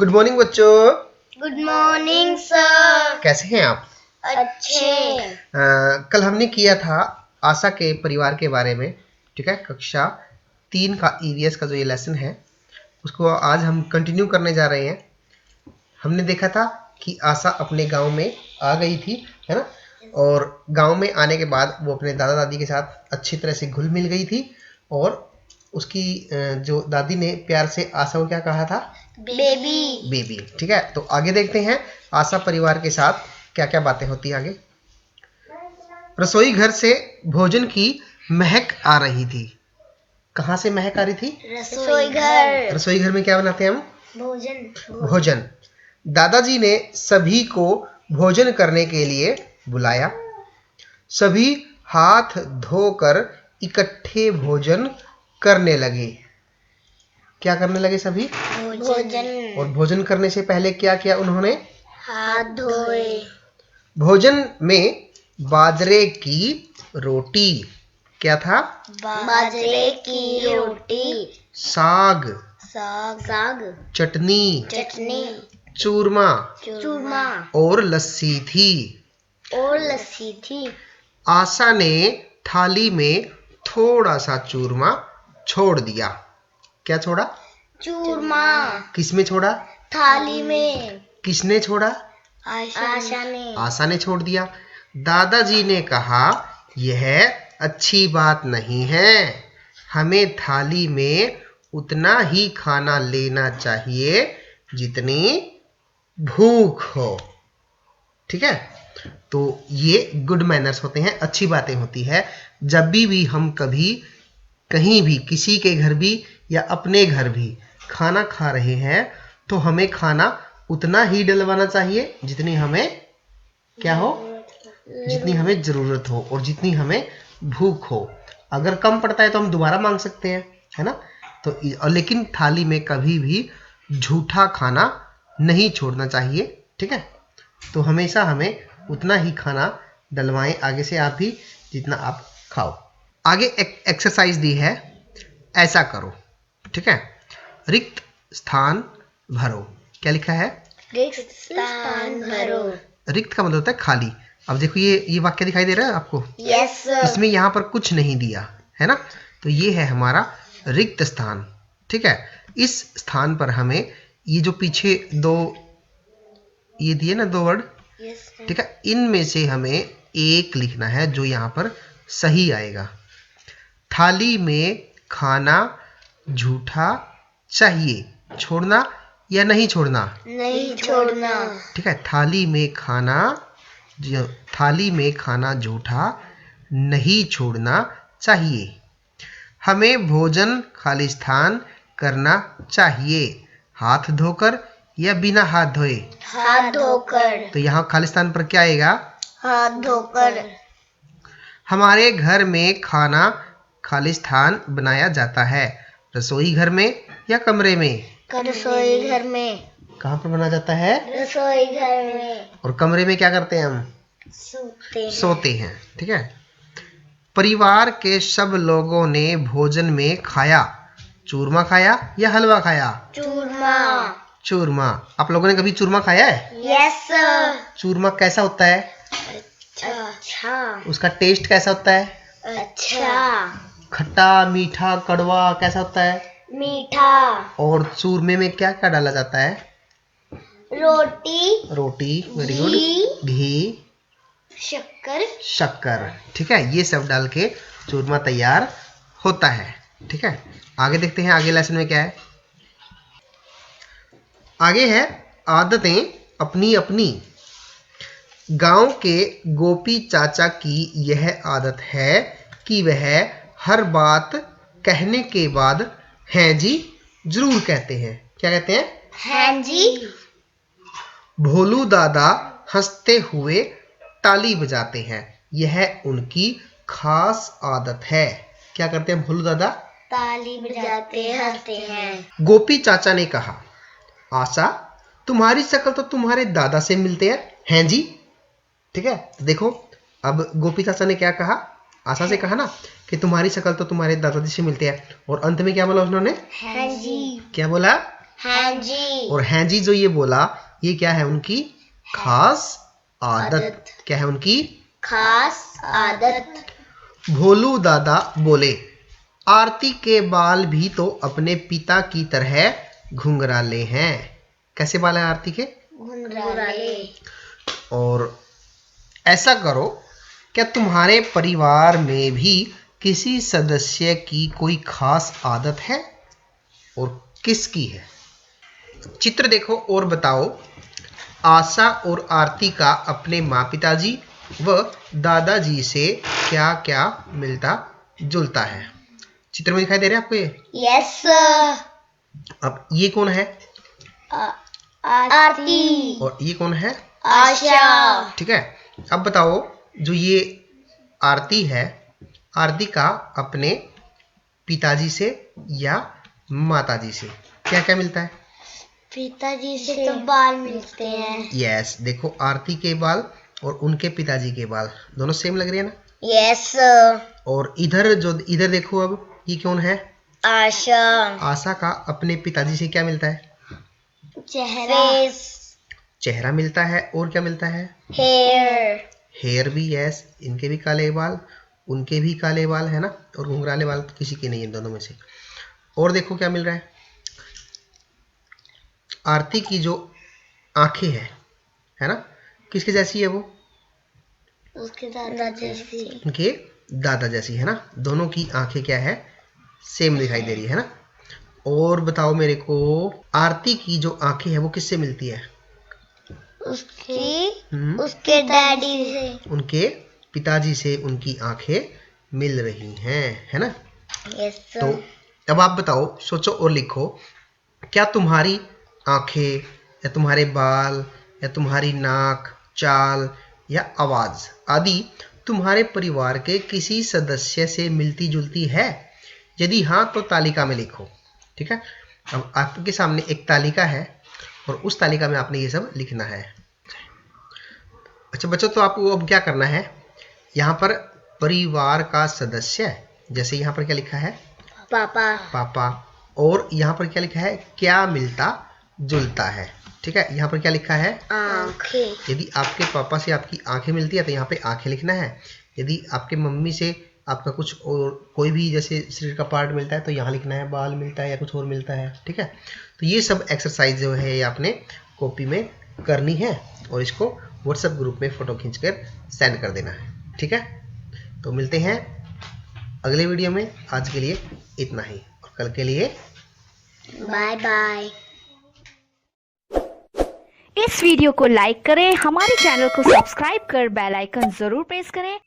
Good morning बच्चों। Good morning sir. कैसे हैं आप? अच्छे। कल हमने किया था आशा के परिवार के बारे में, ठीक है। कक्षा 3 का ईवीएस का जो ये लेसन है उसको आज हम कंटिन्यू करने जा रहे हैं। हमने देखा था कि आशा अपने गांव में आ गई थी, है ना, और गांव में आने के बाद वो अपने दादा दादी के साथ अच्छी तरह से घुल मिल गई थी और उसकी जो दादी ने प्यार से आशा को क्या कहा था? बेबी। बेबी, ठीक है। तो आगे देखते हैं आशा परिवार के साथ क्या क्या बातें होती हैं आगे। रसोई घर से भोजन की महक आ रही थी। कहाँ से महक आ रही थी? रसोई घर। रसोई घर में क्या बनाते हैं हम? भोजन। दादाजी ने सभी को भोजन करने के लिए बुलाया। सभी हाथ धोकर इकट्ठे भोजन करने लगे। क्या करने लगे सभी? भोजन। और भोजन करने से पहले क्या किया उन्होंने? हाथ धोए। भोजन में बाजरे की रोटी, क्या था? बाजरे की रोटी। साग, चटनी। चूरमा और लस्सी थी। आशा ने थाली में थोड़ा सा चूरमा छोड़ दिया। क्या छोड़ा? चूरमा। किसमें छोड़ा? थाली में। किसने छोड़ा? आशा ने छोड़ दिया। दादाजी ने कहा, यह अच्छी बात नहीं है, हमें थाली में उतना ही खाना लेना चाहिए जितनी भूख हो, ठीक है। तो ये गुड मैनर्स होते हैं, अच्छी बातें होती है। जब भी हम कभी कहीं भी किसी के घर भी या अपने घर भी खाना खा रहे हैं तो हमें खाना उतना ही डलवाना चाहिए जितनी हमें क्या हो, जितनी हमें ज़रूरत हो और जितनी हमें भूख हो। अगर कम पड़ता है तो हम दोबारा मांग सकते हैं, है ना। तो लेकिन थाली में कभी भी झूठा खाना नहीं छोड़ना चाहिए, ठीक है। तो हमेशा हमें उतना ही खाना डलवाएं आगे से आप भी जितना आप खाओ। आगे एक एक्सरसाइज दी है, ऐसा करो, ठीक है। रिक्त स्थान भरो। क्या लिखा है? रिक्त स्थान भरो। रिक्त का मतलब होता है खाली। अब देखो ये वाक्य दिखाई दे रहा है आपको? Yes sir. इसमें यहाँ पर कुछ नहीं दिया है ना, तो ये है हमारा रिक्त स्थान, ठीक है। इस स्थान पर हमें ये जो पीछे दो ये दिए ना दो वर्ड, ठीक है, इनमें से हमें एक लिखना है जो यहाँ पर सही आएगा। थाली में खाना झूठा चाहिए, छोड़ना या नहीं छोड़ना? नहीं छोड़ना। ठीक है, थाली में खाना झूठा नहीं छोड़ना चाहिए। हमें भोजन खालिस्तान करना चाहिए, हाथ धोकर या बिना हाथ धोए? हाथ धोकर। तो यहाँ खालिस्तान पर क्या आएगा? हाथ धोकर। हमारे घर में खाना खालिस्तान बनाया जाता है, रसोई घर में या कमरे में? रसोई घर में। कहाँ पर बनाया जाता है? रसोई घर में। और कमरे में क्या करते हैं हम? सोते हैं, ठीक है। परिवार के सब लोगों ने भोजन में खाया। चूरमा खाया या हलवा खाया? चूरमा। आप लोगों ने कभी चूरमा खाया है? Yes sir. चूरमा कैसा होता है? अच्छा। उसका टेस्ट कैसा होता है? अच्छा। खट्टा, मीठा, कड़वा कैसा होता है? मीठा। और चूरमे में क्या क्या डाला जाता है? रोटी, वेरी गुड। घी, शक्कर, ठीक है। ये सब डाल के चूरमा तैयार होता है, ठीक है। आगे देखते हैं आगे लेसन में क्या है। आगे है आदतें अपनी अपनी। गांव के गोपी चाचा की यह आदत है कि वह हर बात कहने के बाद हैं जी जरूर कहते हैं। क्या कहते हैं? हैं जी। भोलू दादा हंसते हुए ताली बजाते हैं, यह उनकी खास आदत है। क्या करते हैं भोलू दादा? ताली बजाते हंसते हैं। गोपी चाचा ने कहा, आशा तुम्हारी शक्ल तो तुम्हारे दादा से मिलते हैं जी, ठीक है। तो देखो अब गोपी चाचा ने क्या कहा, आशा से कहा ना कि तुम्हारी शक्ल तो तुम्हारे दादाजी से मिलते हैं, और अंत में क्या बोला उन्होंने? हैं जी। क्या बोला? हैं जी। और हैं जी जो ये बोला, ये क्या है? उनकी खास आदत। क्या है उनकी खास आदत। भोलू दादा बोले, आरती के बाल भी तो अपने पिता की तरह घुंघराले हैं। कैसे बाल हैं आरती के? घुंघराले। और ऐसा करो, क्या तुम्हारे परिवार में भी किसी सदस्य की कोई खास आदत है और किसकी है? चित्र देखो और बताओ। आशा और आरती का अपने माँ पिताजी व दादाजी से क्या क्या मिलता जुलता है? चित्र में दिखाई दे रहे हैं आपको ये? Yes sir. अब ये कौन है? आरती। और ये कौन है? आशा। ठीक है। अब बताओ, जो ये आरती है, आरती का अपने पिताजी से या माताजी से क्या क्या मिलता है? पिताजी से तो बाल मिलते हैं। यस, देखो आरती के बाल और उनके पिताजी के बाल दोनों सेम लग रहे हैं ना? Yes sir. और इधर देखो, अब ये कौन है? आशा। आशा का अपने पिताजी से क्या मिलता है? चेहरा। चेहरा मिलता है। और क्या मिलता है? हेयर। हेयर भी, यस, इनके भी काले बाल, उनके भी काले बाल है ना, और घुंघराले बाल तो किसी के नहीं है दोनों में से। और देखो क्या मिल रहा है? आरती की जो आंखें है ना, किसके जैसी है वो? उसके दादा जैसी। उनके दादा जैसी है ना। दोनों की आंखें क्या है? सेम दिखाई दे रही है ना। और बताओ मेरे को, आरती की जो आंखें है वो किससे मिलती है? उसके डैडी से। उनके पिताजी से उनकी आंखें मिल रही हैं, है ना। Yes sir. तो अब आप बताओ, सोचो और लिखो, क्या तुम्हारी आंखें या तुम्हारे बाल या तुम्हारी नाक, चाल या आवाज आदि तुम्हारे परिवार के किसी सदस्य से मिलती जुलती है? यदि हाँ तो तालिका में लिखो। ठीक है। अब आपके सामने एक तालिका है और उस तालिका में आपने ये सब लिखना है। अच्छा बच्चों, तो आपको अब क्या करना है, यहाँ पर परिवार का सदस्य, जैसे यहाँ पर क्या लिखा है? पापा। और यहाँ पर क्या लिखा है? क्या मिलता जुलता है। ठीक है। यहाँ पर क्या लिखा है? आंखें। यदि आपके पापा से आपकी आंखें मिलती है तो यहाँ पे आंखें लिखना है। यदि आपके मम्मी से आपका कुछ और कोई भी जैसे शरीर का पार्ट मिलता है तो यहाँ लिखना है, बाल मिलता है या कुछ और मिलता है। ठीक है। तो ये सब एक्सरसाइज जो है ये आपने कॉपी में करनी है और इसको व्हाट्सएप ग्रुप में फ़ोटो खींचकर सेंड कर देना है। ठीक है। तो मिलते हैं अगले वीडियो में। आज के लिए इतना ही और कल के लिए बाय बाय। इस वीडियो को लाइक करें, हमारे चैनल को सब्सक्राइब कर बेल आइकन जरूर प्रेस करें